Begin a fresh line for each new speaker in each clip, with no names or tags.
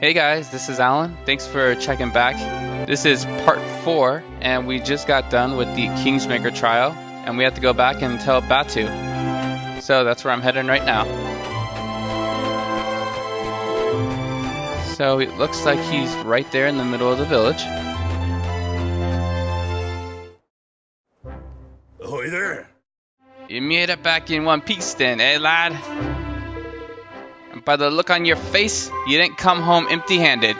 Hey guys, this is Alan. Thanks for checking back. This is part 4, and we just got done with the Kingsmaker trial, and we have to go back and tell Batu. So that's where I'm heading right now. So it looks like he's right there in the middle of the village.
Ahoy there!
You made it back in one piece then, eh lad? And by the look on your face, you didn't come home empty-handed.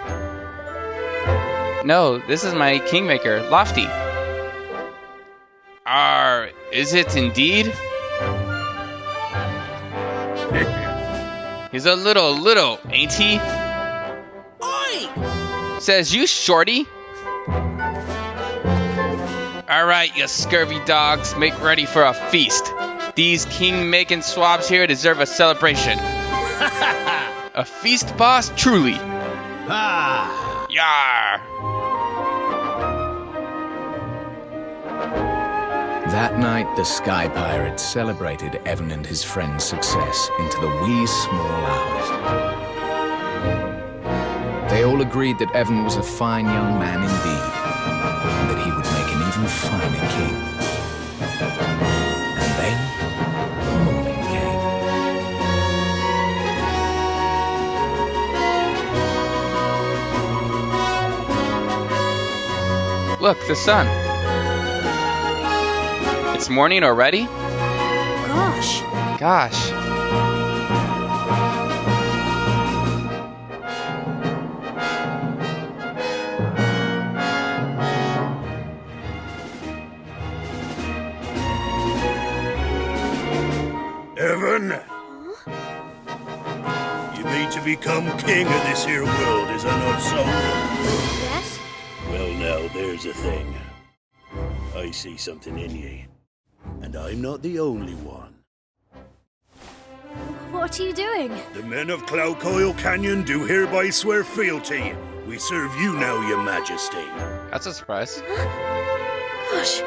No, this is my Kingmaker, Lofty. Is it indeed? He's a little, ain't he?
Oi!
Says you, shorty. Alright, you scurvy dogs, make ready for a feast. These king-making swabs here deserve a celebration. A feast, boss? Truly.
Ah!
Yar!
That night, the Sky Pirates celebrated Evan and his friend's success into the wee small hours. They all agreed that Evan was a fine young man indeed, and that he would make an even finer king. And then, morning came.
Look, the sun. It's morning already? Gosh.
Evan? You mean to become king of this here world, is that not so?
Yes?
Well now, there's a thing. I see something in ye. And I'm not the only one.
What are you doing?
The men of Cloudcoil Canyon do hereby swear fealty. We serve you now, your majesty.
That's a surprise.
Gosh.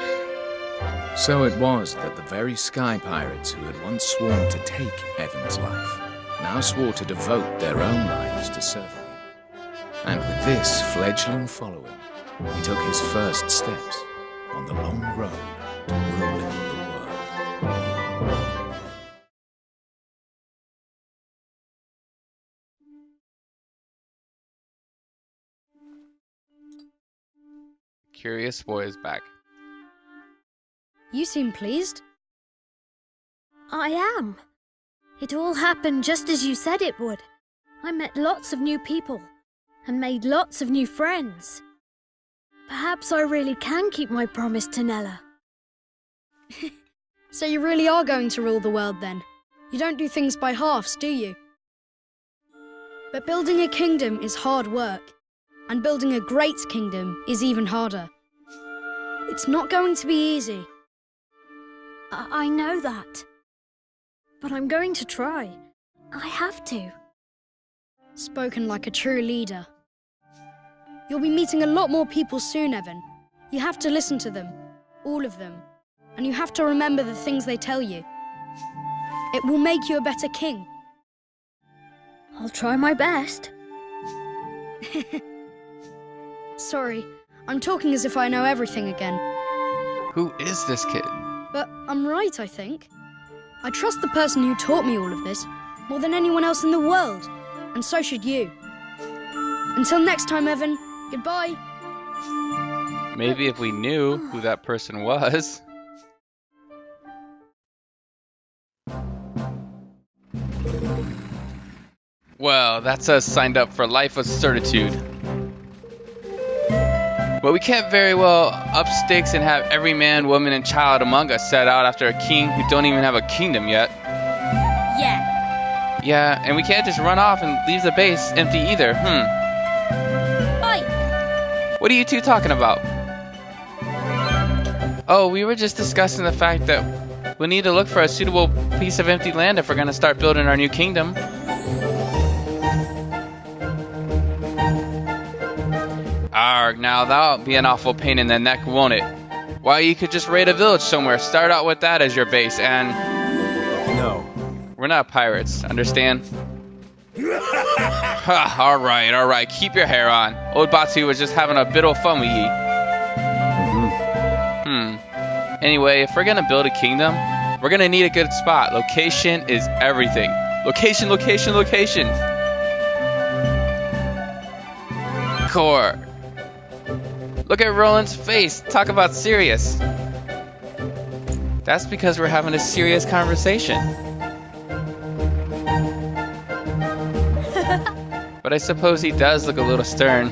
So it was that the very Sky Pirates who had once sworn to take Evan's life now swore to devote their own lives to serving him. And with this fledgling following, he took his first steps on the long road to ruling the world.
Curious boy is back.
You seem pleased. I am. It all happened just as you said it would. I met lots of new people and made lots of new friends. Perhaps I really can keep my promise to Nella.
So you really are going to rule the world then? You don't do things by halves, do you? But building a kingdom is hard work, and building a great kingdom is even harder. It's not going to be easy.
I know that. But I'm going to try. I have to.
Spoken like a true leader. You'll be meeting a lot more people soon, Evan. You have to listen to them, all of them. And you have to remember the things they tell you. It will make you a better king.
I'll try my best.
Sorry, I'm talking as if I know everything again.
Who is this kid?
But I'm right, I think. I trust the person who taught me all of this more than anyone else in the world. And so should you. Until next time, Evan, goodbye.
Maybe if we knew who that person was. Well, that's us signed up for life of certitude. But we can't very well up stakes and have every man, woman, and child among us set out after a king who don't even have a kingdom yet.
Yeah.
Yeah, and we can't just run off and leave the base empty either.
Oi!
What are you two talking about? Oh, we were just discussing the fact that we need to look for a suitable piece of empty land if we're going to start building our new kingdom. Arg, now that'll be an awful pain in the neck, won't it? Why, you could just raid a village somewhere, start out with that as your base, and...
No.
We're not pirates, understand? Ha, alright, keep your hair on. Old Batu was just having a bit of fun with ye. Anyway, if we're gonna build a kingdom, we're gonna need a good spot. Location is everything. Location. Core. Look at Roland's face. Talk about serious. That's because we're having a serious conversation. But I suppose he does look a little stern.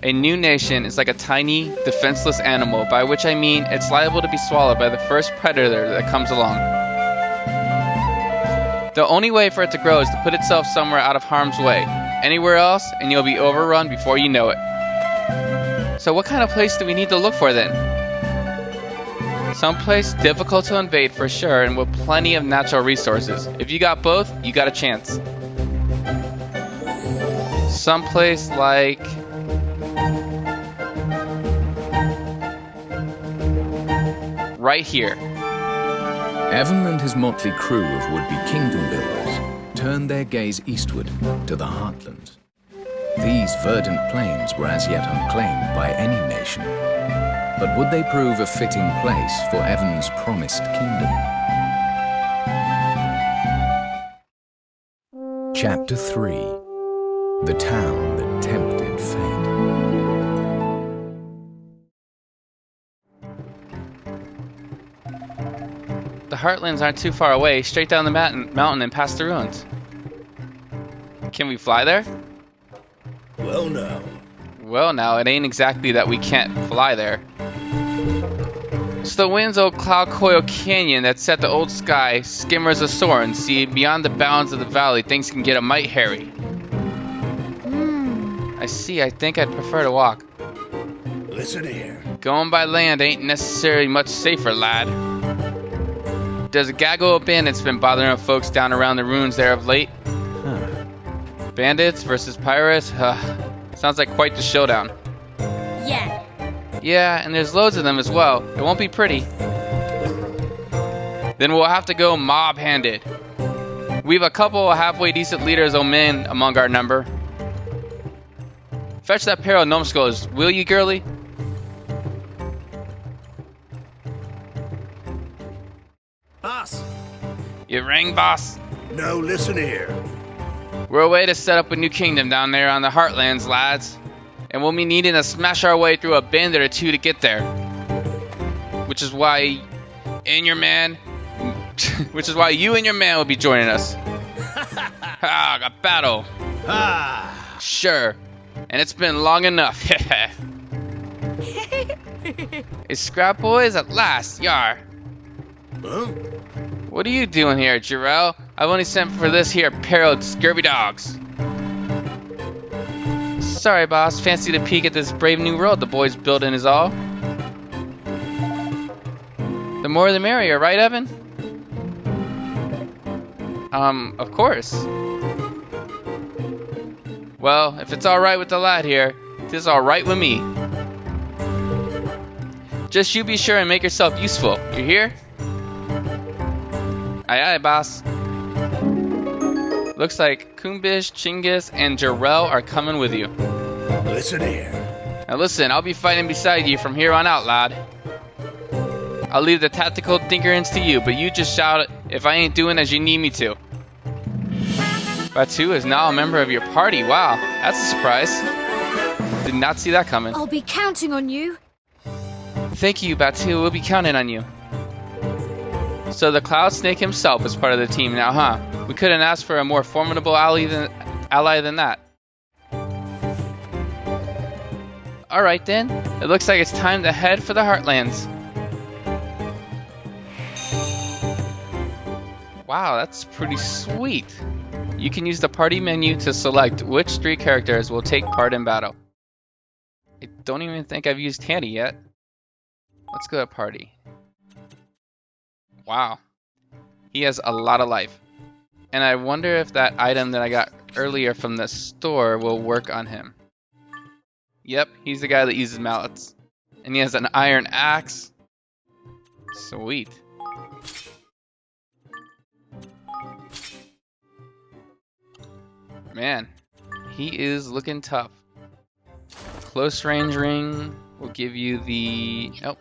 A new nation is like a tiny, defenseless animal, by which I mean it's liable to be swallowed by the first predator that comes along. The only way for it to grow is to put itself somewhere out of harm's way. Anywhere else, and you'll be overrun before you know it. So what kind of place do we need to look for then? Someplace difficult to invade for sure, and with plenty of natural resources. If you got both, you got a chance. Someplace like... right here.
Evan and his motley crew of would-be kingdom builders turned their gaze eastward to the heartlands. These verdant plains were as yet unclaimed by any nation. But would they prove a fitting place for Evan's promised kingdom? Chapter 3. The Town That Tempted Fate.
The Heartlands aren't too far away, straight down the mountain and past the ruins. Can we fly there?
Well, now.
Well, now, it ain't exactly that we can't fly there. It's the wind's old Cloud Coil Canyon that set the old sky skimmers a soaring. See, beyond the bounds of the valley, things can get a mite hairy. I see, I think I'd prefer to walk.
Listen here.
Going by land ain't necessarily much safer, lad. There's a gaggle of bandits been bothering folks down around the ruins there of late. Bandits versus pirates? Sounds like quite the showdown.
Yeah.
Yeah, and there's loads of them as well. It won't be pretty. Then we'll have to go mob-handed. We've a couple of halfway decent leaders of men among our number. Fetch that pair of numbskulls, will you, girlie?
Boss.
You rang, boss?
No, listen here.
We're away to set up a new kingdom down there on the Heartlands, lads. And we'll be needing to smash our way through a bandit or two to get there. Which is why you and your man will be joining us. A battle. Sure. And it's been long enough. It's scrap boys at last, yar.
Huh?
What are you doing here, Jarrell? I've only sent for this here pair of scurvy dogs. Sorry, boss. Fancy to peek at this brave new world the boys building is all. The more the merrier, right, Evan? Of course. Well, if it's alright with the lad here, it's alright with me. Just you be sure and make yourself useful. You hear? Aye aye, boss. Looks like Kumbish, Chinggis, and Jarrell are coming with you.
Listen here.
Now listen, I'll be fighting beside you from here on out, lad. I'll leave the tactical tinkerings to you, but you just shout it if I ain't doing as you need me to. Batu is now a member of your party. Wow, that's a surprise. Did not see that coming.
I'll be counting on you.
Thank you, Batu. We'll be counting on you. So the Cloud Snake himself is part of the team now, huh? We couldn't ask for a more formidable ally than that. Alright then, it looks like it's time to head for the Heartlands. Wow, that's pretty sweet. You can use the party menu to select which 3 characters will take part in battle. I don't even think I've used Tanny yet. Let's go to party. Wow. He has a lot of life. And I wonder if that item that I got earlier from the store will work on him. Yep, he's the guy that uses mallets. And he has an iron axe. Sweet. Man, he is looking tough. Close range ring will give you the... Nope.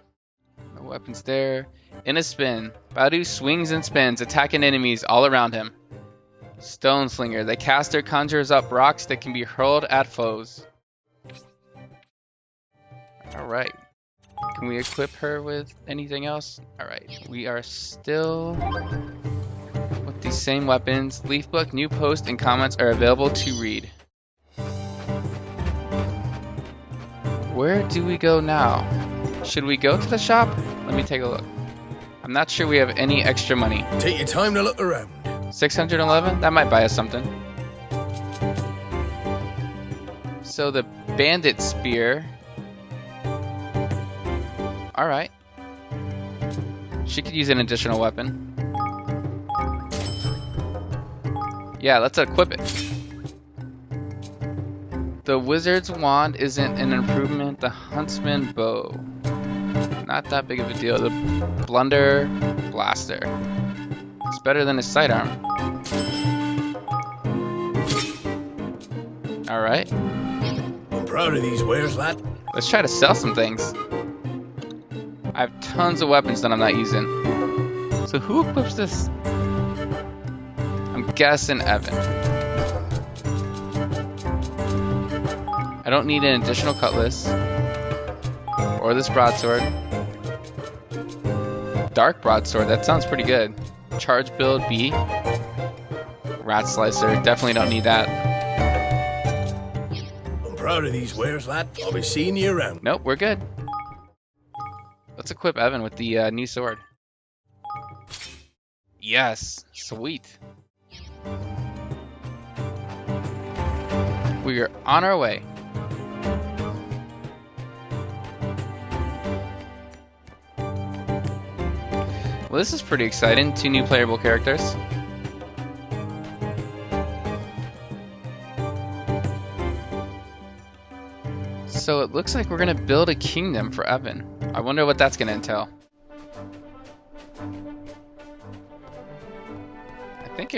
No weapons there. In a spin, Batu swings and spins, attacking enemies all around him. Stone Slinger. The caster conjures up rocks that can be hurled at foes. Alright. Can we equip her with anything else? Alright. We are still with these same weapons. Leaf book, new posts, and comments are available to read. Where do we go now? Should we go to the shop? Let me take a look. I'm not sure we have any extra money.
Take your time to look around.
611? That might buy us something. So the bandit spear. Alright. She could use an additional weapon. Yeah, let's equip it. The wizard's wand isn't an improvement. The huntsman bow. Not that big of a deal. The blunder blaster. It's better than his sidearm. Alright.
I'm proud of these wares, lad.
Let's try to sell some things. I have tons of weapons that I'm not using. So who equips this? I'm guessing Evan. I don't need an additional cutlass. Or this broadsword. Dark broadsword, that sounds pretty good. Charge build B. Rat slicer, definitely don't need that.
I'm proud of these wares, lad. I'll be seeing you around.
Nope, we're good. Let's equip Evan with the new sword. Yes, sweet. We are on our way. Well, this is pretty exciting. 2 new playable characters. So it looks like we're gonna build a kingdom for Evan. I wonder what that's gonna entail. I think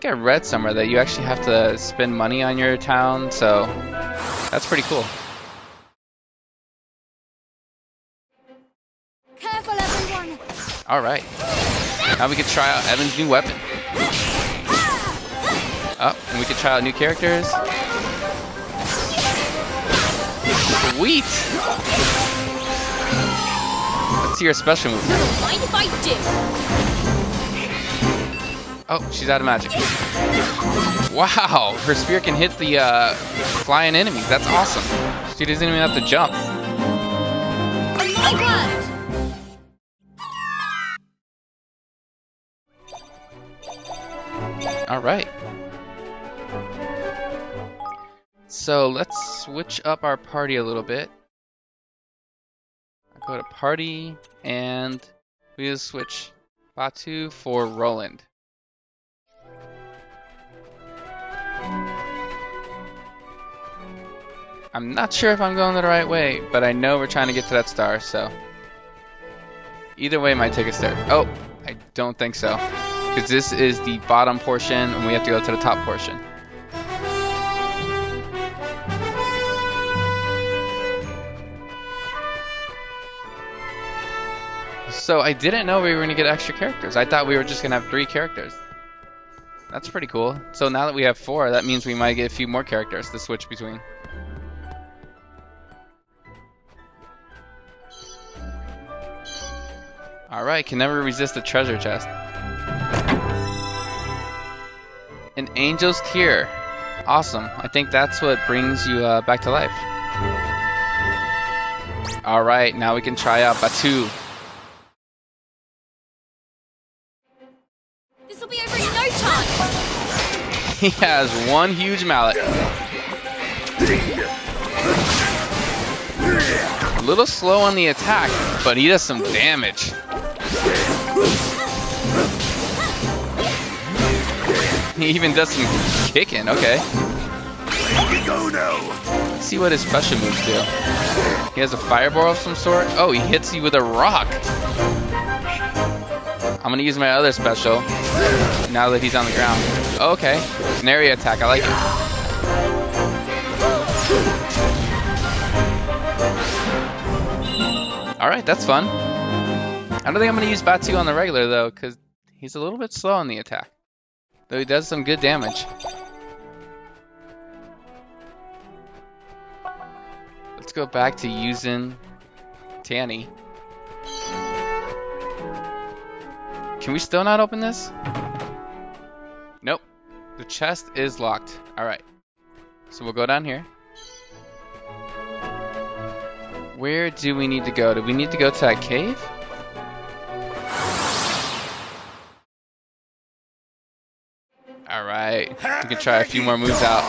I read somewhere that you actually have to spend money on your town, so that's pretty cool.
Careful, everyone!
Alright. Now we can try out Evan's new weapon. Oh, and we can try out new characters. Sweet! Let's see her special move.
Mind if I do?
Oh, she's out of magic. Wow, her spear can hit the flying enemies. That's awesome. She doesn't even have to jump.
On my word!
Alright. So let's switch up our party a little bit. I'll go to party and we'll switch Batu for Roland. I'm not sure if I'm going the right way, but I know we're trying to get to that star, so either way might take us there. Oh, I don't think so, because this is the bottom portion and we have to go to the top portion. So I didn't know we were going to get extra characters. I thought we were just going to have 3 characters. That's pretty cool. So now that we have 4, that means we might get a few more characters to switch between. Alright, can never resist the treasure chest. An angel's tear. Awesome. I think that's what brings you back to life. Alright, now we can try out Batu.
This'll be over in no time!
He has one huge mallet. A little slow on the attack, but he does some damage. He even does some kicking, okay. Let's see what his special moves do. He has a fireball of some sort. Oh, he hits you with a rock. I'm gonna use my other special now that he's on the ground. Oh, okay, an area attack. I like it. All right, that's fun. I don't think I'm gonna use Batu on the regular though, because he's a little bit slow on the attack. Though he does some good damage. Let's go back to using Tanny. Can we still not open this? Nope. The chest is locked. Alright. So we'll go down here. Where do we need to go? Do we need to go to that cave? Alright. We can try a few more moves out.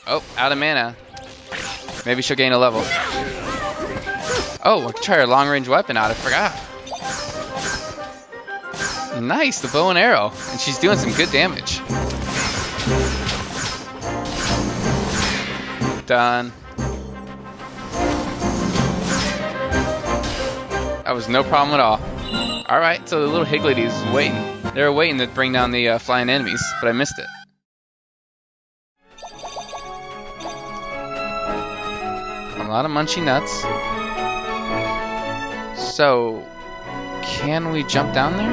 Oh, out of mana. Maybe she'll gain a level. Oh, I can try her long range weapon out. I forgot. Nice, the bow and arrow. And she's doing some good damage. Done. That was no problem at all. Alright, so the little Higgledies is waiting. They were waiting to bring down the flying enemies, but I missed it. A lot of munchy nuts. So, can we jump down there?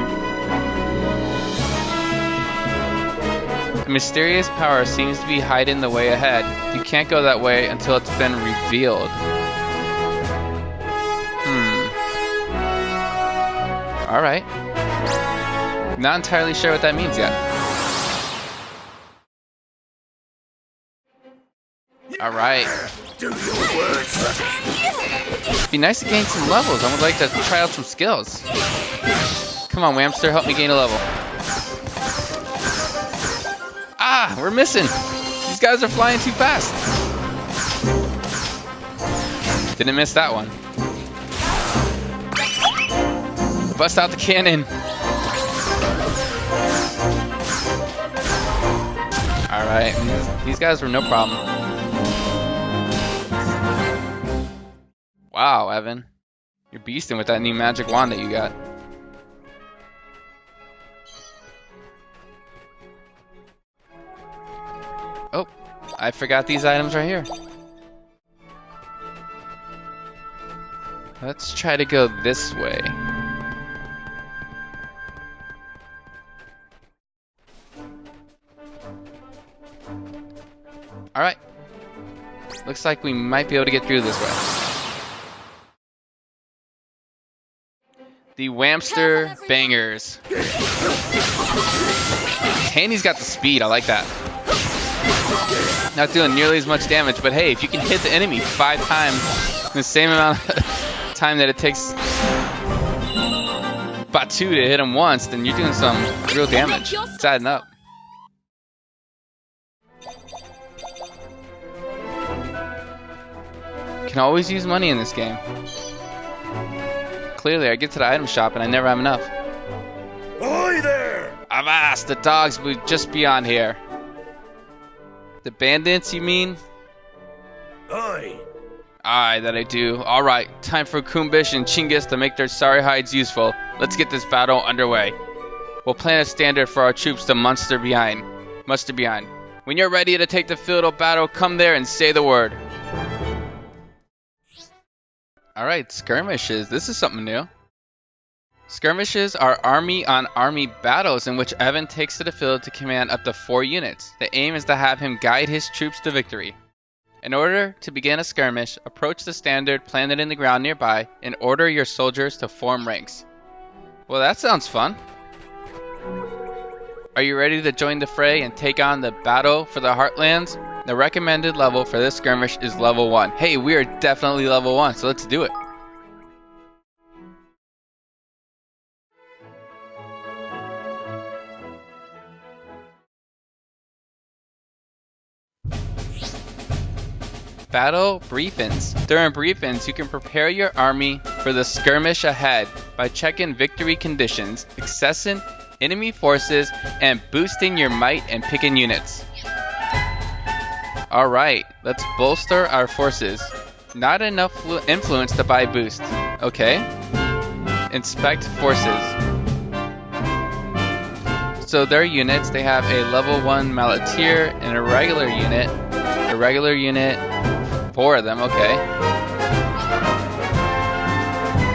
The mysterious power seems to be hiding the way ahead. You can't go that way until it's been revealed. Alright. Not entirely sure what that means yet. Alright. Be nice to gain some levels. I would like to try out some skills. Come on, Whamster, help me gain a level. Ah, we're missing. These guys are flying too fast. Didn't miss that one. Bust out the cannon. Alright, these guys were no problem. Wow, Evan. You're beasting with that new magic wand that you got. Oh, I forgot these items right here. Let's try to go this way. Alright. Looks like we might be able to get through this way. The Whamster Bangers. Tanny's got the speed, I like that. Not doing nearly as much damage, but hey, if you can hit the enemy 5 times in the same amount of time that it takes Batu to hit him once, then you're doing some real damage. It's adding up. Can always use money in this game. Clearly, I get to the item shop and I never have enough.
Ahoy there!
Avast, the dogs will just beyond here. The bandits, you mean?
Aye.
Aye, that I do. Alright, time for Kumbish and Chinggis to make their sorry hides useful. Let's get this battle underway. We'll plan a standard for our troops to muster behind. When you're ready to take the field of battle, come there and say the word. Alright, skirmishes. This is something new. Skirmishes are army-on-army battles in which Evan takes to the field to command up to 4 units. The aim is to have him guide his troops to victory. In order to begin a skirmish, approach the standard planted in the ground nearby and order your soldiers to form ranks. Well, that sounds fun. Are you ready to join the fray and take on the battle for the Heartlands? The recommended level for this skirmish is level 1. Hey, we are definitely level 1, so let's do it. Battle briefings. During briefings, you can prepare your army for the skirmish ahead by checking victory conditions, accessing enemy forces, and boosting your might and picking units. Alright, let's bolster our forces. Not enough influence to buy boost. Okay. Inspect forces. So their units, they have a level 1 Malatier and a regular unit. A regular unit, 4 of them, okay.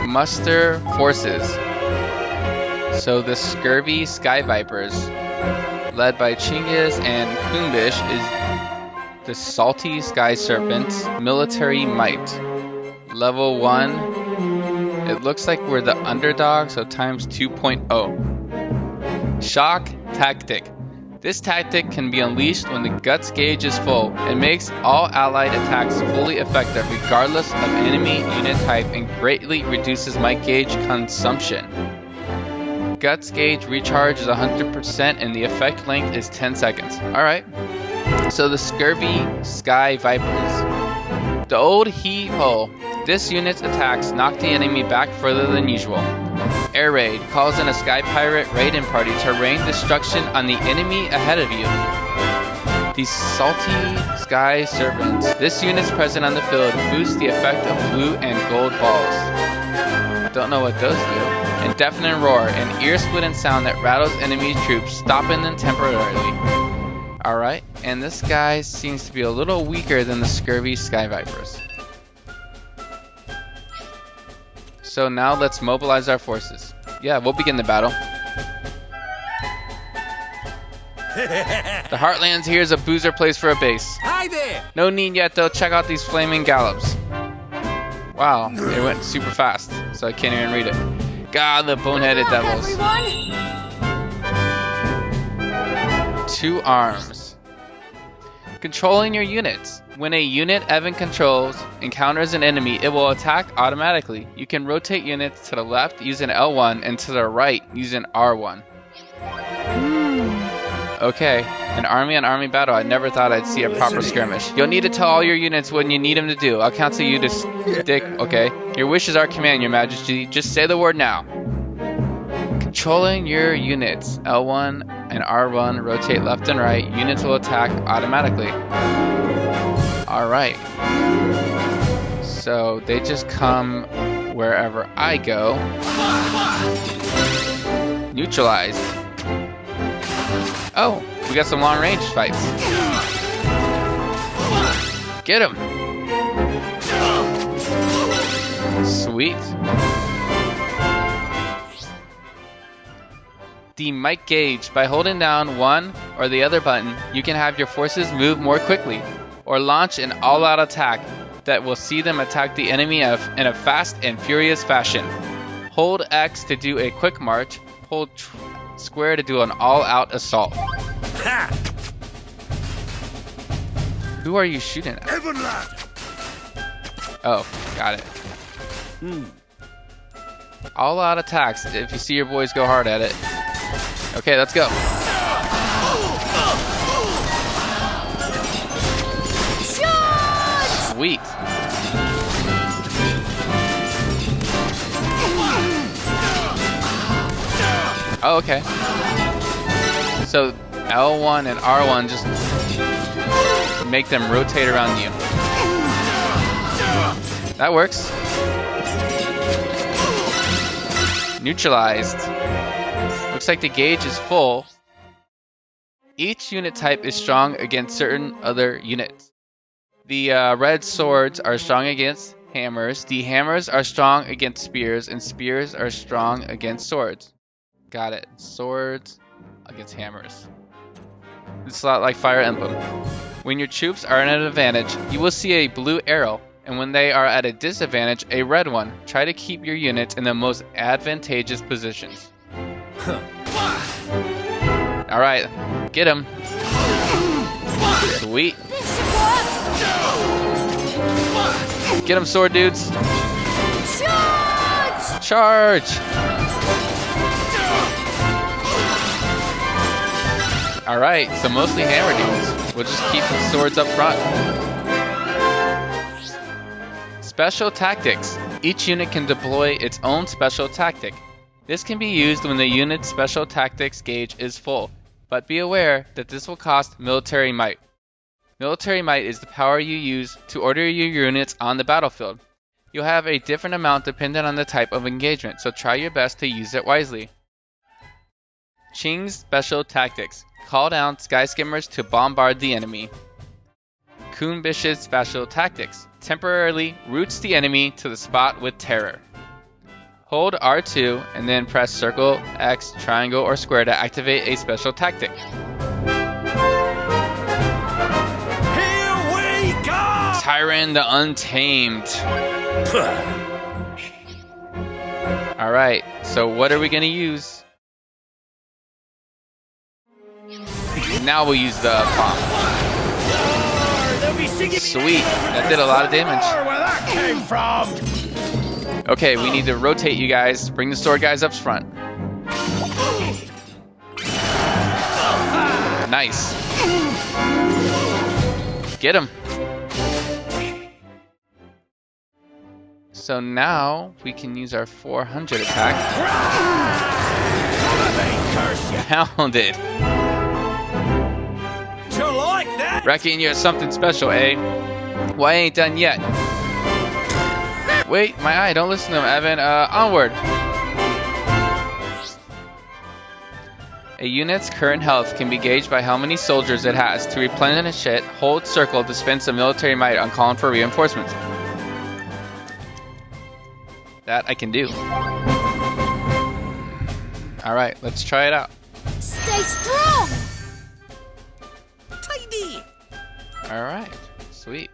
Muster forces. So the Scurvy Sky Vipers, led by Chinggis and Kumbish, is the Salty Sky Serpents, military might. Level 1. It looks like we're the underdog, so times 2.0. Shock Tactic. This tactic can be unleashed when the Guts gauge is full. It makes all allied attacks fully effective regardless of enemy unit type and greatly reduces might gauge consumption. Guts gauge recharge is 100% and the effect length is 10 seconds. Alright. So the Scurvy Sky Vipers. The old He-Ho. This unit's attacks knock the enemy back further than usual. Air Raid calls in a Sky Pirate raiding party to rain destruction on the enemy ahead of you. The Salty Sky Serpents. This unit's present on the field boosts the effect of blue and gold balls. Don't know what those do. And Deafening Roar, an ear-splitting sound that rattles enemy troops, stopping them temporarily. Alright, and this guy seems to be a little weaker than the Scurvy Sky Vipers. So now let's mobilize our forces. Yeah, we'll begin the battle. The Heartlands here is a boozer place for a base.
Hi there!
No need yet though, check out these flaming gallops. Wow, it went super fast, so I can't even read it. God, the boneheaded devils.
Everyone.
2 arms. Controlling your units. When a unit Evan controls encounters an enemy, it will attack automatically. You can rotate units to the left using L1 and to the right using R1. Okay, an army-on-army battle. I never thought I'd see a proper skirmish. You'll need to tell all your units what you need them to do. I'll counsel you to stick, okay? Your wish is our command, your majesty. Just say the word now. Controlling your units. L1 and R1 rotate left and right. Units will attack automatically. Alright. So they just come wherever I go. Neutralized. Oh, we got some long range fights. Get him. Sweet. The might gauge. By holding down one or the other button, you can have your forces move more quickly, or launch an all-out attack that will see them attack the enemy in a fast and furious fashion. Hold X to do a quick march, hold square to do an all-out assault.
Ha!
Who are you shooting at? Oh, got it. All-out attacks, if you see your boys go hard at it. Okay, let's go. Sweet. Oh, okay. So L1 and R1 just make them rotate around you. That works. Neutralized. Looks like the gauge is full. Each unit type is strong against certain other units. The red swords are strong against hammers. The hammers are strong against spears, and spears are strong against swords. Got it. Swords against hammers. It's a lot like Fire Emblem. When your troops are at an advantage, you will see a blue arrow, and when they are at a disadvantage, a red one. Try to keep your units in the most advantageous positions. Alright, get him. Sweet. Get him, sword dudes. Charge! Alright, so mostly hammer dudes. We'll just keep the swords up front. Special tactics. Each unit can deploy its own special tactic. This can be used when the unit's special tactics gauge is full, but be aware that this will cost military might. Military might is the power you use to order your units on the battlefield. You'll have a different amount dependent on the type of engagement, so try your best to use it wisely. Ching's special tactics. Call down sky skimmers to bombard the enemy. Skirmishes special tactics. Temporarily routes the enemy to the spot with terror. Hold R2 and then press circle, X, triangle, or square to activate a special tactic.
Here we go!
Tyrant the Untamed. Alright, so what are we going to use? Now we'll use the bomb. Sweet, that did a lot of damage.
Where that came from?
Okay, we need to rotate you guys. Bring the sword guys up front. Nice. Get him. So now we can use our 400 attack. Pounded.
You like that?
Reckon you're something special, eh? Well, I ain't done yet. Wait, my eye, don't listen to him, Evan. Onward. A unit's current health can be gauged by how many soldiers it has. To replenish it, hold circle to spend some military might on calling for reinforcements. That I can do. Alright, let's try it out.
Stay strong!
Tidy!
Alright, sweet.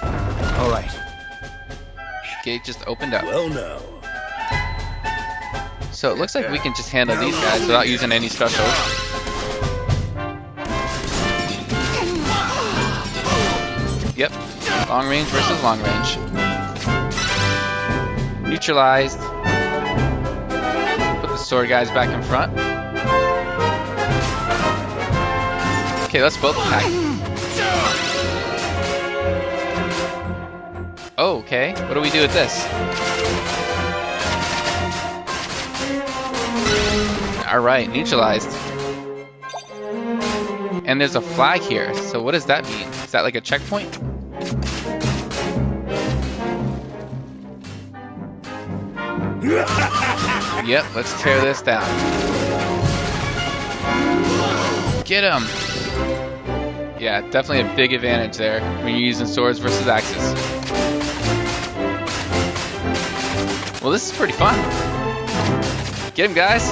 Alright.
Gate just opened up.
Well, now.
So it looks like we can just handle these guys without using any specials. Yep, long range versus long range. Neutralized. Put the sword guys back in front. Okay, let's both attack. Oh, okay. What do we do with this? Alright, neutralized. And there's a flag here, so what does that mean? Is that like a checkpoint? Yep, let's tear this down. Get him! Yeah, definitely a big advantage there when you're using swords versus axes. Well, this is pretty fun. Get him, guys!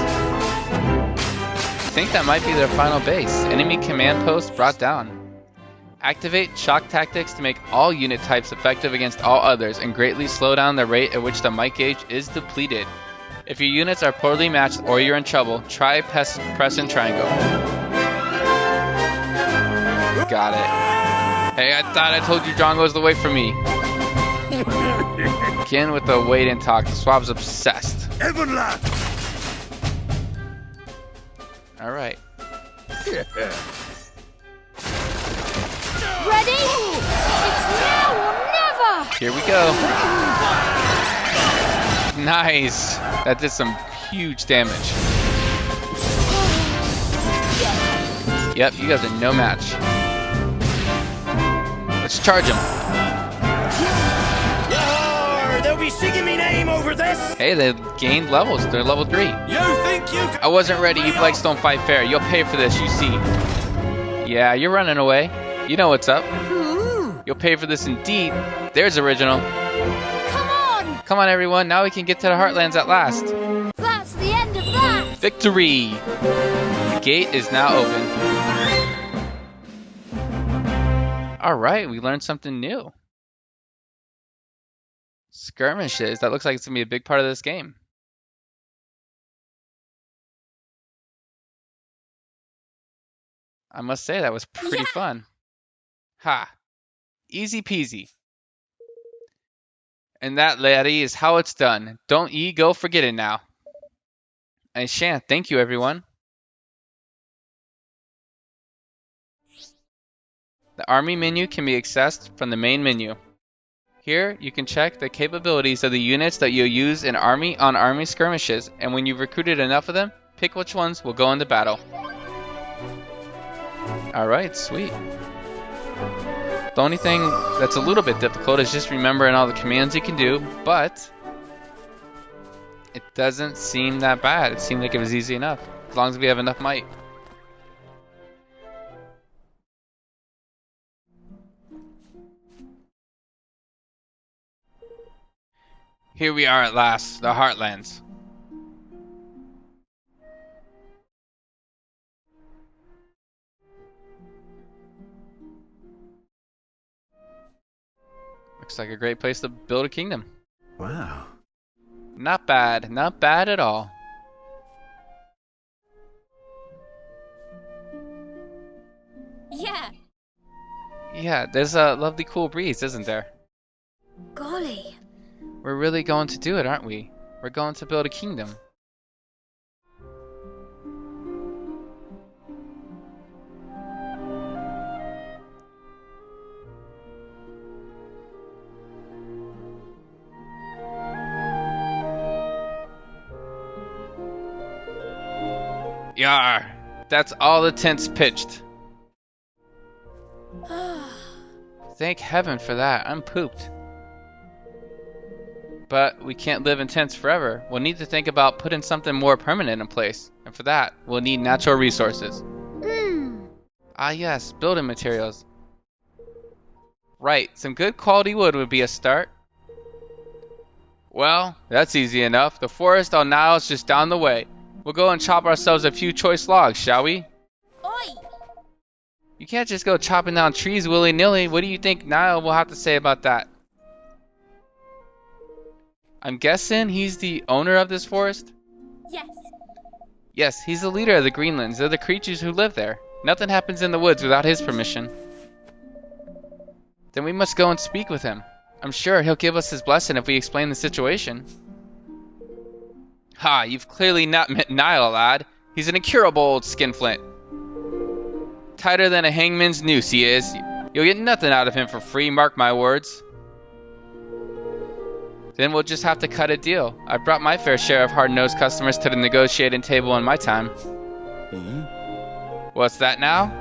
I think that might be their final base. Enemy command post brought down. Activate shock tactics to make all unit types effective against all others and greatly slow down the rate at which the might gauge is depleted. If your units are poorly matched or you're in trouble, try press and triangle. Got it. Hey, I thought I told you Drongo's the way for me. Again with the wait and talk. The Swab's obsessed.
Evan lad!
Alright.
Ready? It's now or never!
Here we go. Nice. That did some huge damage. Yep, you guys are no match. Let's charge him.
Yar, they'll be singing me name over this!
Hey, they gained levels. They're level 3.
You think you can...
I wasn't ready. You Blakes don't fight fair. You'll pay for this, you see. Yeah, you're running away. You know what's up. You'll pay for this indeed. There's original.
Come on!
Come on, everyone. Now we can get to the Heartlands at last.
That's the end of that!
Victory! The gate is now open. Alright, we learned something new. Skirmishes. That looks like it's going to be a big part of this game. I must say, that was pretty fun. Ha! Easy peasy. And that, laddie, is how it's done. Don't ye go forget it now. I shan't. Thank you, everyone. The army menu can be accessed from the main menu. Here, you can check the capabilities of the units that you'll use in army skirmishes, and when you've recruited enough of them, pick which ones will go into battle. Alright, sweet. The only thing that's a little bit difficult is just remembering all the commands you can do, but it doesn't seem that bad. It seemed like it was easy enough, as long as we have enough might. Here we are at last, the Heartlands. Looks like a great place to build a kingdom.
Wow.
Not bad, not bad at all.
Yeah.
Yeah, there's a lovely cool breeze, isn't there?
Golly.
We're really going to do it, aren't we? We're going to build a kingdom. Yar! That's all the tents pitched. Thank heaven for that. I'm pooped. But we can't live in tents forever. We'll need to think about putting something more permanent in place. And for that, we'll need natural resources. Ah yes, building materials. Right, some good quality wood would be a start. Well, that's easy enough. The forest on Nile is just down the way. We'll go and chop ourselves a few choice logs, shall we?
Oi!
You can't just go chopping down trees willy-nilly. What do you think Nile will have to say about that? I'm guessing he's the owner of this forest?
Yes.
Yes, he's the leader of the Greenlands. They're the creatures who live there. Nothing happens in the woods without his permission. Then we must go and speak with him. I'm sure he'll give us his blessing if we explain the situation. Ha, you've clearly not met Nile, lad. He's an incurable old skinflint. Tighter than a hangman's noose he is. You'll get nothing out of him for free, mark my words. Then we'll just have to cut a deal. I've brought my fair share of hard-nosed customers to the negotiating table in my time. What's that now?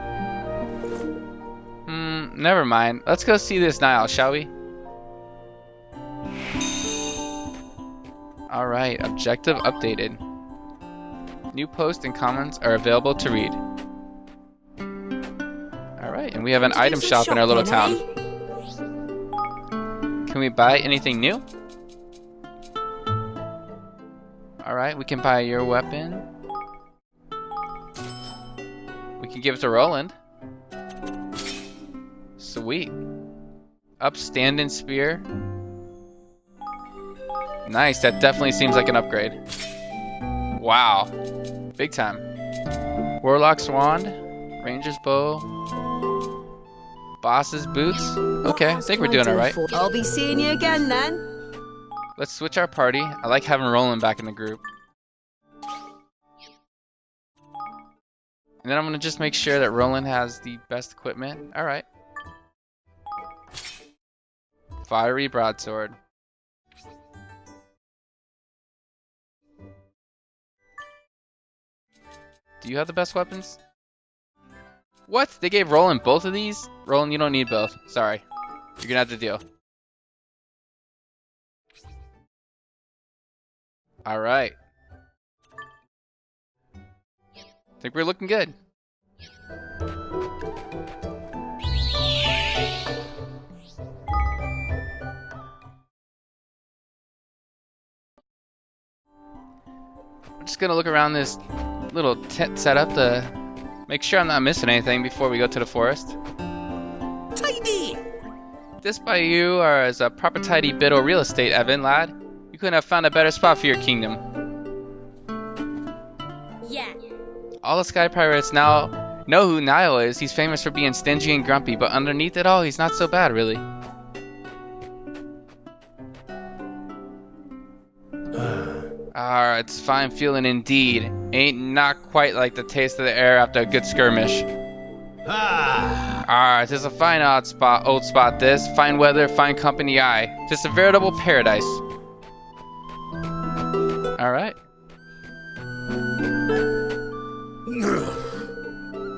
Never mind. Let's go see this Nile, shall we? Alright, objective updated. New posts and comments are available to read. Alright, and we have an item shop in our little town. Can we buy anything new? Alright, we can buy your weapon. We can give it to Roland. Sweet. Upstanding spear. Nice, that definitely seems like an upgrade. Wow. Big time. Warlock's wand. Ranger's bow. Boss's boots. Okay, I think we're doing alright.
I'll be seeing you again then.
Let's switch our party. I like having Roland back in the group. And then I'm gonna just make sure that Roland has the best equipment. Alright. Fiery broadsword. Do you have the best weapons? What? They gave Roland both of these? Roland, you don't need both. Sorry. You're gonna have to deal. Alright. Think we're looking good. I'm just gonna look around this little tent setup to make sure I'm not missing anything before we go to the forest.
Tidy!
This by you are as a proper tidy bit of real estate, Evan, lad. You couldn't have found a better spot for your kingdom.
Yeah.
All the Sky Pirates now know who Nile is. He's famous for being stingy and grumpy, but underneath it all, he's not so bad, really. It's fine feeling indeed. Ain't not quite like the taste of the air after a good skirmish. Tis a fine old spot this. Fine weather, fine company aye. Just a veritable paradise. Alright.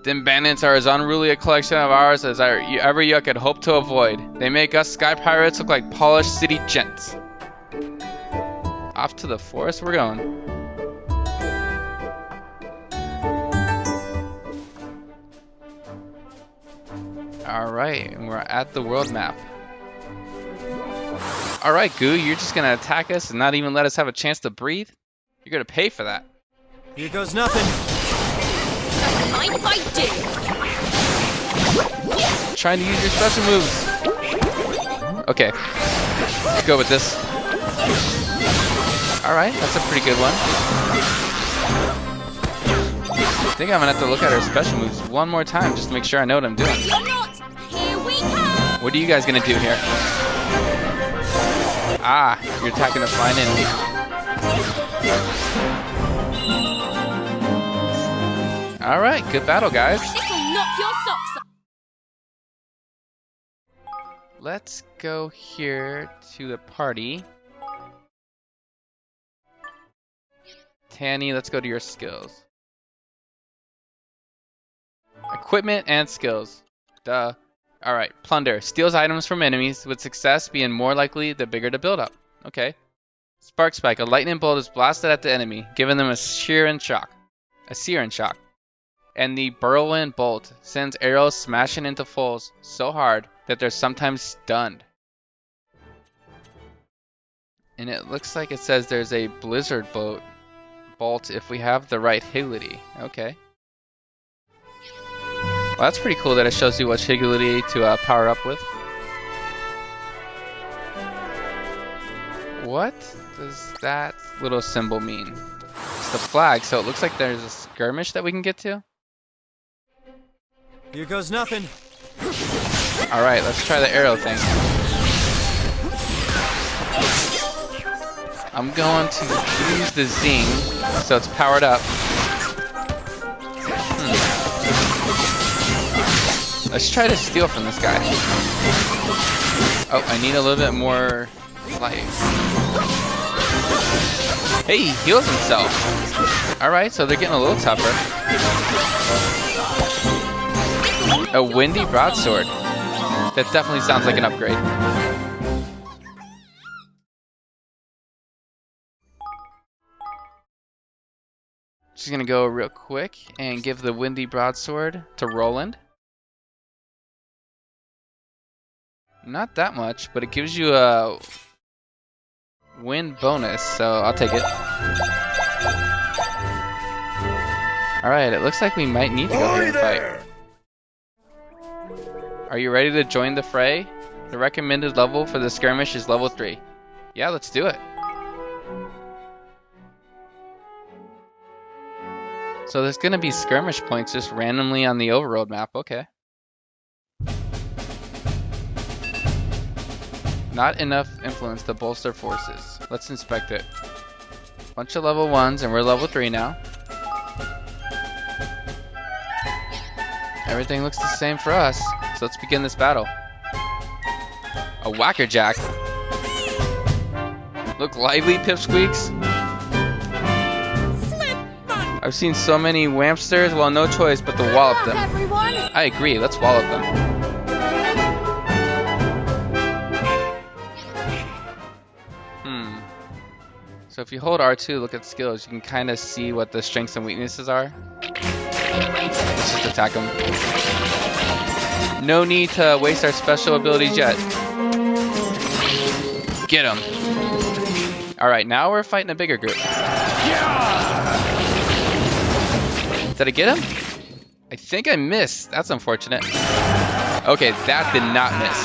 Them bandits are as unruly a collection of ours as ever you could hope to avoid. They make us sky pirates look like polished city gents. Off to the forest we're going. Alright, and we're at the world map. Alright, Goo, you're just gonna attack us and not even let us have a chance to breathe? You're gonna pay for that.
Here goes nothing.
Mind if I do?
Trying to use your special moves. Okay, let's go with this. Alright, that's a pretty good one. I think I'm gonna have to look at her special moves one more time just to make sure I know what I'm doing.
You're not. Here we come.
What are you guys gonna do here? Ah, you're attacking a flying enemy. Alright, good battle, guys.
This'll knock your socks off.
Let's go here to the party. Tanny, let's go to your skills. Equipment and skills. Duh. Alright, plunder. Steals items from enemies, with success being more likely the bigger the build up. Okay. Spark spike. A lightning bolt is blasted at the enemy, giving them a searing shock. And the whirlwind bolt sends arrows smashing into foes so hard that they're sometimes stunned. And it looks like it says there's a blizzard bolt if we have the right agility. Okay. Well, that's pretty cool that it shows you what agility to power up with. What does that little symbol mean? It's the flag, so it looks like there's a skirmish that we can get to.
Here goes nothing.
Alright, let's try the arrow thing. I'm going to use the zing, so it's powered up. Let's try to steal from this guy. Oh, I need a little bit more life. Hey, he heals himself. Alright, so they're getting a little tougher. A windy broadsword. That definitely sounds like an upgrade. Just gonna go real quick and give the windy broadsword to Roland. Not that much, but it gives you a wind bonus, so I'll take it. Alright, it looks like we might need to go here and fight. Are you ready to join the fray? The recommended level for the skirmish is level 3. Yeah, let's do it. So there's gonna be skirmish points just randomly on the overworld map, okay. Not enough influence to bolster forces. Let's inspect it. Bunch of level 1s and we're level 3 now. Everything looks the same for us, so let's begin this battle. A whackerjack. Look lively, pipsqueaks. I've seen so many wampsters, well, no choice but to wallop them. I agree, let's wallop them. So if you hold R2, look at skills, you can kind of see what the strengths and weaknesses are. Let's just attack them. No need to waste our special abilities yet. Get him. Alright, now we're fighting a bigger group. Did I get him? I think I missed. That's unfortunate. Okay, that did not miss.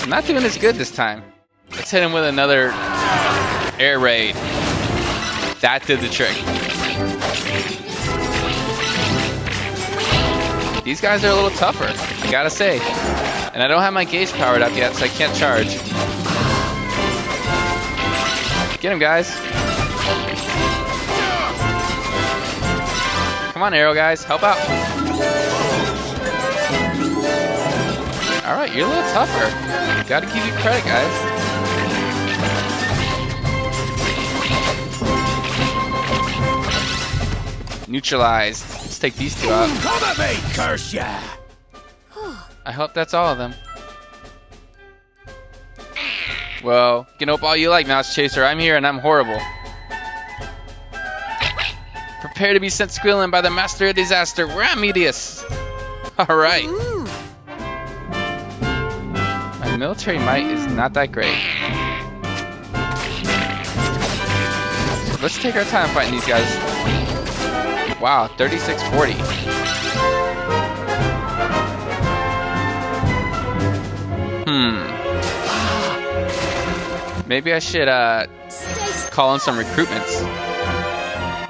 I'm not doing as good this time. Let's hit him with another air raid. That did the trick. These guys are a little tougher, I gotta say. And I don't have my gauge powered up yet, so I can't charge. Get him, guys. Come on, arrow guys, help out. Alright, you're a little tougher. Gotta give you credit, guys. Neutralized. Let's take these two out.
Come at me, curse ya!
I hope that's all of them. Well, you can hope all you like, Mouse Chaser. I'm here and I'm horrible. Prepare to be sent squealing by the Master of Disaster, Ramidius. Alright. My military might is not that great. So let's take our time fighting these guys. Wow, 3640. Maybe I should call in some recruitments.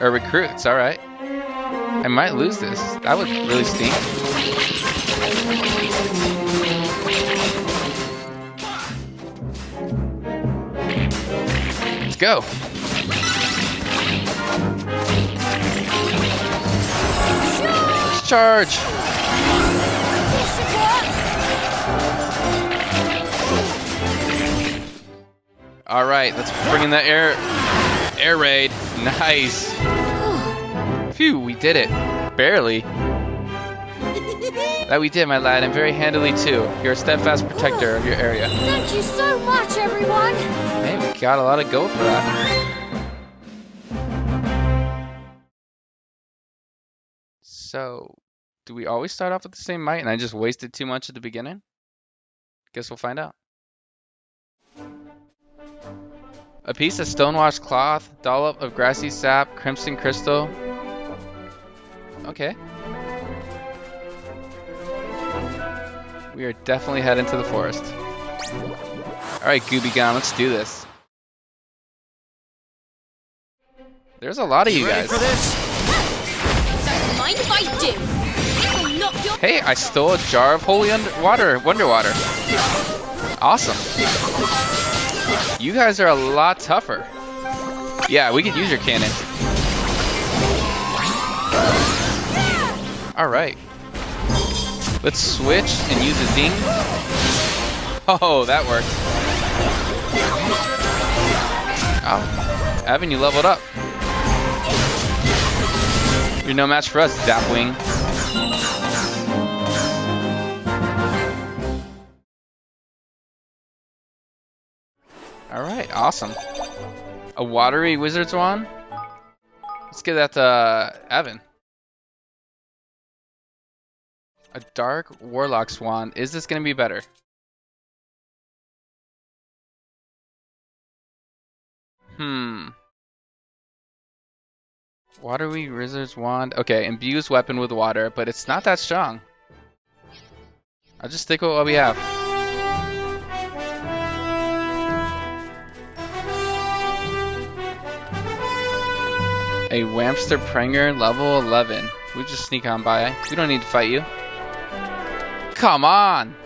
Or recruits, alright. I might lose this. That would really stink. Let's go. Let's charge. Alright, let's bring in the air raid. Nice. Phew, we did it. Barely. That we did, my lad, and very handily too. You're a steadfast protector of your area.
Thank you so much, everyone.
Hey, we got a lot of gold for that. So, do we always start off with the same might and I just wasted too much at the beginning? Guess we'll find out. A piece of stonewashed cloth, dollop of grassy sap, crimson crystal. Okay. We are definitely heading to the forest. Alright, Gooby Gone, let's do this. There's a lot of you guys.
Don't mind if I do. It'll knock your
Hey, I stole a jar of holy wonder water. Awesome. You guys are a lot tougher. Yeah, we could use your cannon. Alright. Let's switch and use a ding. Oh, that worked. Oh, Evan, you leveled up. You're no match for us, Zapwing. Alright, awesome. A watery wizard's wand? Let's give that to Evan. A dark warlock's wand. Is this going to be better? Watery wizard's wand. Okay, imbues weapon with water, but it's not that strong. I'll just stick with what we have. A Whamster Pranger, level 11. We just sneak on by. We don't need to fight you. Come on!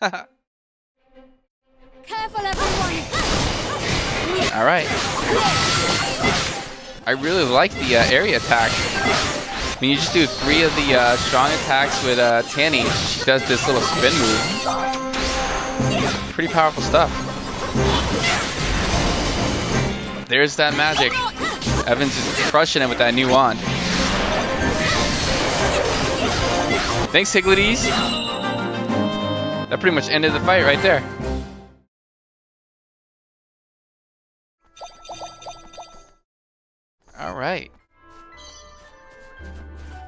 Careful, everyone.
Alright. I really like the area attack. When you just do 3 of the strong attacks with Tanny, she does this little spin move. Pretty powerful stuff. There's that magic. Evan's just crushing it with that new wand. Thanks, Higglities. That pretty much ended the fight right there. Alright.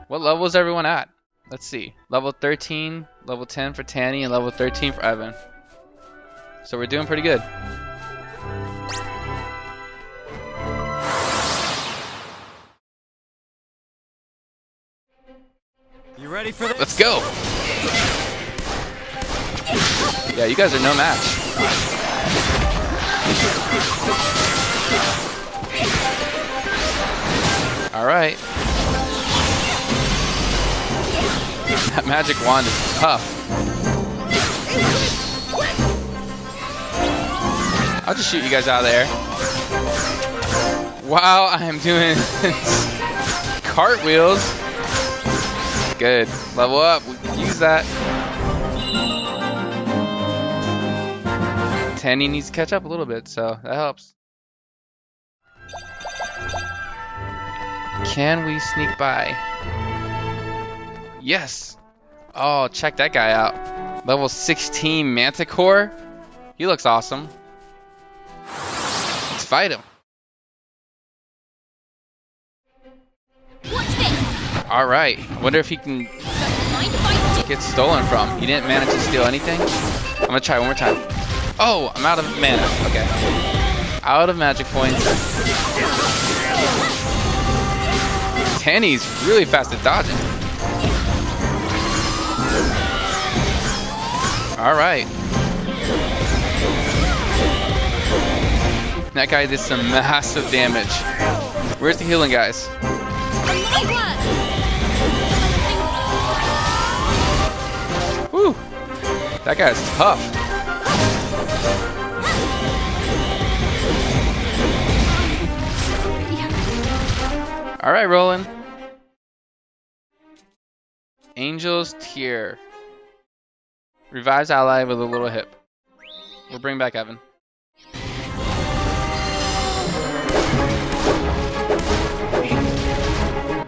What level is everyone at? Let's see. Level 13, level 10 for Tanny, and level 13 for Evan. So we're doing pretty good.
You ready for this?
Let's go! Yeah, you guys are no match. Alright. That magic wand is tough. I'll just shoot you guys out of the air. Wow, I'm doing cartwheels. Good. Level up. We can use that. Tanny needs to catch up a little bit, so that helps. Can we sneak by? Yes! Oh, check that guy out. Level 16 Manticore? He looks awesome. Let's fight him.
Watch this.
Alright. Wonder if he can
Don't mind if I do.
get stolen from. He didn't manage to steal anything. I'm gonna try one more time. Oh, I'm out of mana. Okay. Out of magic points. Tanny's really fast at dodging. Alright. That guy did some massive damage. Where's the healing guys?
My word.
Woo! That guy's tough. Alright, Roland. Angel's Tear. Revives ally with a little hip. We'll bring back Evan.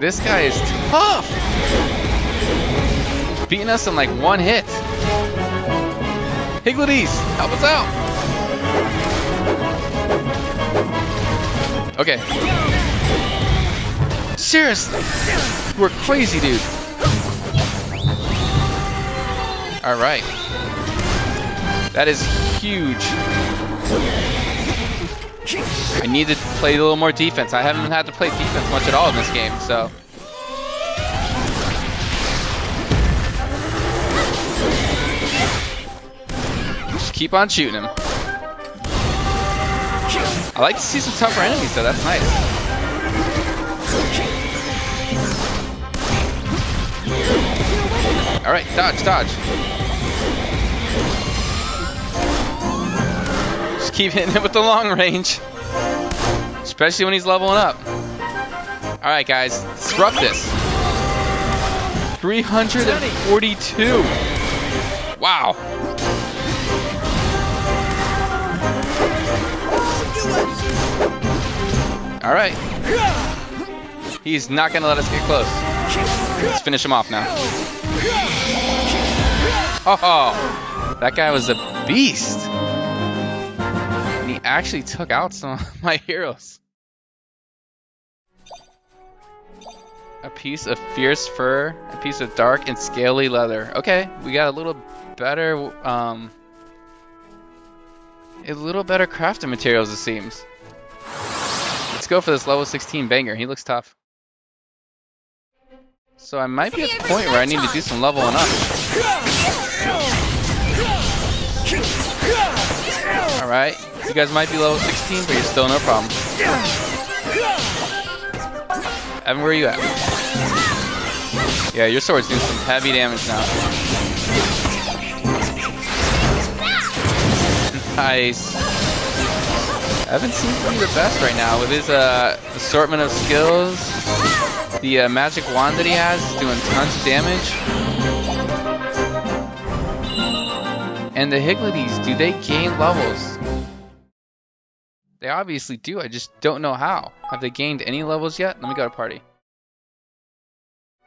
This guy is tough! He's beating us in like one hit. Higgledies, help us out! Okay. Seriously! We're crazy, dude. Alright. That is huge. I need to play a little more defense. I haven't had to play defense much at all in this game, so. Just keep on shooting him. I like to see some tougher enemies, so that's nice. Alright, dodge, dodge. Just keep hitting him with the long range. Especially when he's leveling up. Alright guys, disrupt this. 342. Wow. Alright. He's not gonna let us get close. Let's finish him off now. Oh, that guy was a beast. And he actually took out some of my heroes. A piece of fierce fur, a piece of dark and scaly leather. Okay, we got a little better crafting materials, it seems. Let's go for this level 16 banger. He looks tough. So I might be at the point where I need to do some leveling up. Alright, you guys might be level 16, but you're still no problem. Evan, where are you at? Yeah, your sword's doing some heavy damage now. Nice. Evan seems to be the best right now with his assortment of skills. The magic wand that he has is doing tons of damage. And the Higgledies, do they gain levels? They obviously do, I just don't know how. Have they gained any levels yet? Let me go to party.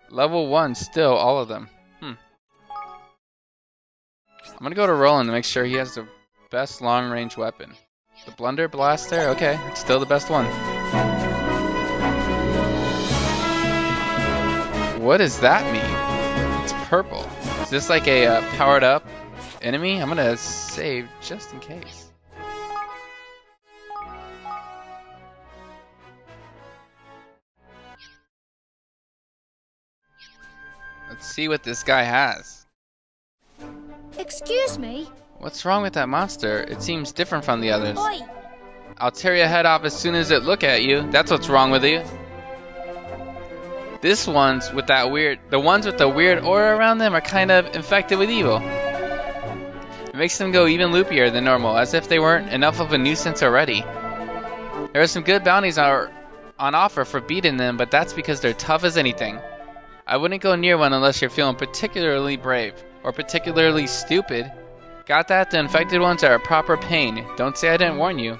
Level 1 still, all of them. I'm gonna go to Roland to make sure he has the best long range weapon. The Blunder Blaster, okay, still the best one. What does that mean? It's purple. Is this like a powered up enemy? I'm gonna save just in case. Let's see what this guy has.
Excuse me?
What's wrong with that monster? It seems different from the others.
Oi!
I'll tear your head off as soon as it look at you. That's what's wrong with you. The ones with the weird aura around them are kind of infected with evil. It makes them go even loopier than normal, as if they weren't enough of a nuisance already. There are some good bounties on offer for beating them, but that's because they're tough as anything. I wouldn't go near one unless you're feeling particularly brave, or particularly stupid. Got that? The infected ones are a proper pain. Don't say I didn't warn you.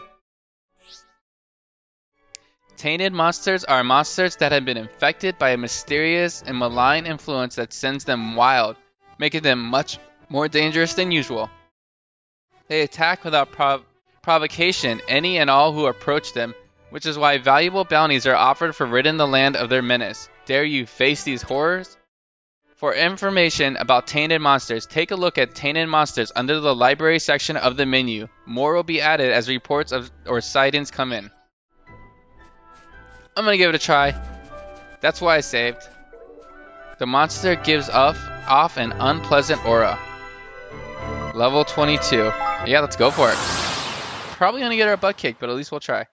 Tainted monsters are monsters that have been infected by a mysterious and malign influence that sends them wild, making them much more dangerous than usual. They attack without provocation any and all who approach them, which is why valuable bounties are offered for ridding the land of their menace. Dare you face these horrors? For information about tainted monsters, take a look at tainted monsters under the library section of the menu. More will be added as reports of or sightings come in. I'm gonna give it a try. That's why I saved. The monster gives off an unpleasant aura. Level 22. Yeah, let's go for it. Probably gonna get our butt kicked, but at least we'll try.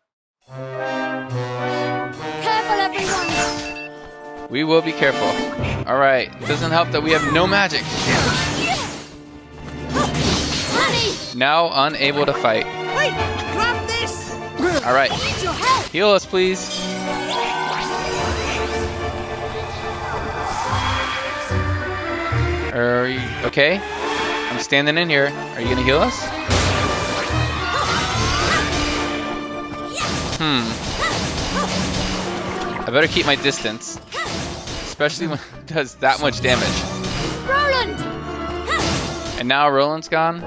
Careful, everyone!
We will be careful. Alright, it doesn't help that we have no magic.
Honey!
Now unable to fight.
Wait! Grab this!
Alright,
Need your help!
heal us please. Are you okay? I'm standing in here. Are you gonna heal us? I better keep my distance. Especially when it does that much damage.
Roland!
And now Roland's gone.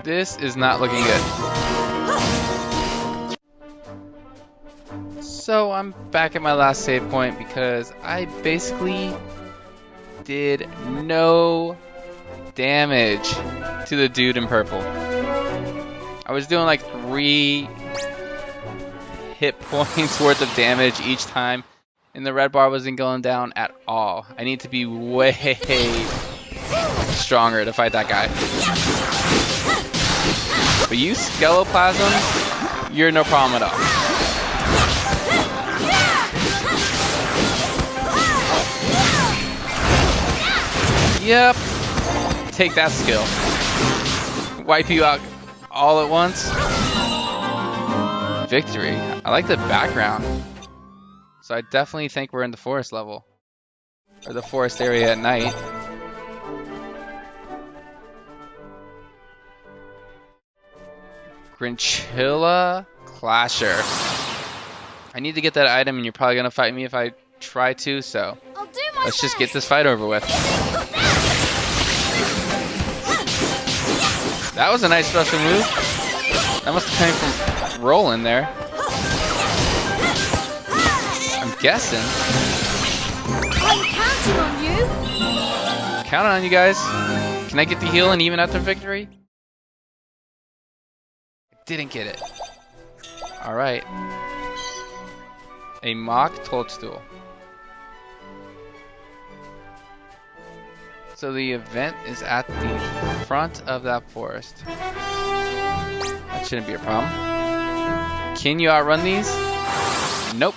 This is not looking good. So I'm back at my last save point because I basically did no damage to the dude in purple. I was doing like 3 hit points worth of damage each time, and the red bar wasn't going down at all. I need to be way stronger to fight that guy. But you Skeleplasms, you're no problem at all. Yep. Take that skill. Wipe you out all at once. Victory. I like the background. So I definitely think we're in the forest level. Or the forest area at night. Grinchilla Clasher. I need to get that item and you're probably going to fight me if I try to, so
I'll do my
let's just get this fight over with. That was a nice special move. That must have come from Roland there. I'm guessing.
I'm counting on you!
Counting on you guys. Can I get the heal and even after victory? I didn't get it. Alright. A mock toadstool. So the event is at the front of that forest. That shouldn't be a problem. Can you outrun these? Nope.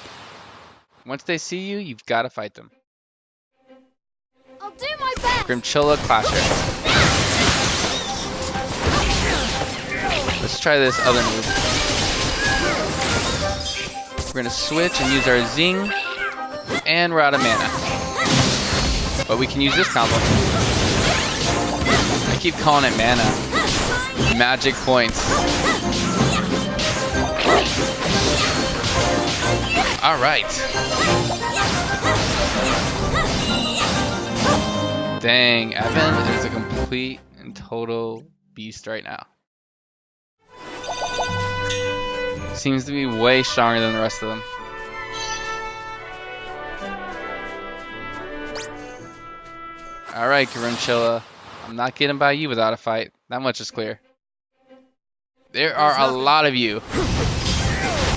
Once they see you, you've got to fight them.
I'll do my best!
Grinchilla Clasher. Let's try this other move. We're gonna switch and use our Zing, and we're out of mana. But we can use this combo. I keep calling it mana. Magic points. Alright. Dang, Evan is a complete and total beast right now. Seems to be way stronger than the rest of them. Alright, Grinchilla. I'm not getting by you without a fight. That much is clear. There are a lot of you.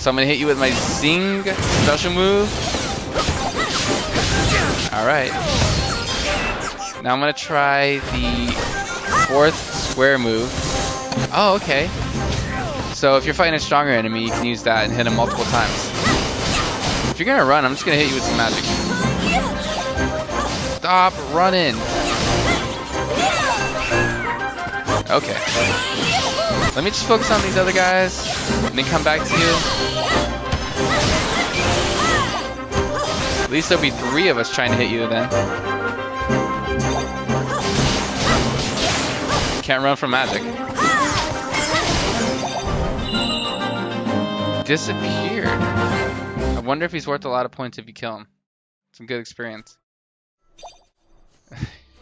So I'm going to hit you with my Zing special move. Alright. Now I'm going to try the 4th square move. Oh, okay. So if you're fighting a stronger enemy, you can use that and hit him multiple times. If you're going to run, I'm just going to hit you with some magic. Stop running. Okay. Let me just focus on these other guys and then come back to you. At least there'll be 3 of us trying to hit you then. Can't run from magic. Disappeared. I wonder if he's worth a lot of points if you kill him. Some good experience.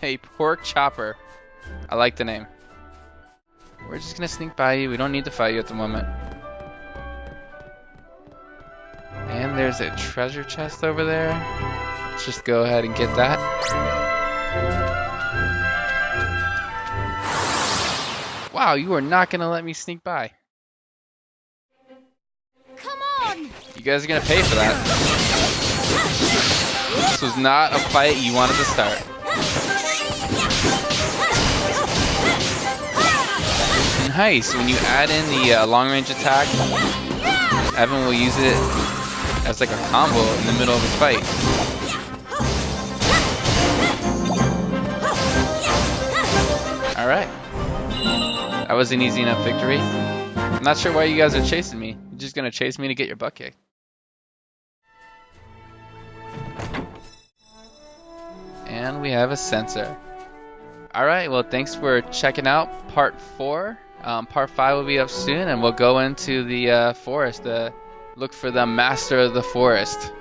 Hey, Pork Chopper. I like the name. We're just gonna sneak by you. We don't need to fight you at the moment. And there's a treasure chest over there. Let's just go ahead and get that. Wow, you are not gonna let me sneak by.
Come on!
You guys are gonna pay for that. This was not a fight you wanted to start. Nice. When you add in the long-range attack, Evan will use it as like a combo in the middle of his fight. All right. That was an easy enough victory. I'm not sure why you guys are chasing me. You're just gonna chase me to get your butt kicked. And we have a sensor. Alright, well thanks for checking out part 4. Part 5 will be up soon and we'll go into the forest to look for the master of the forest.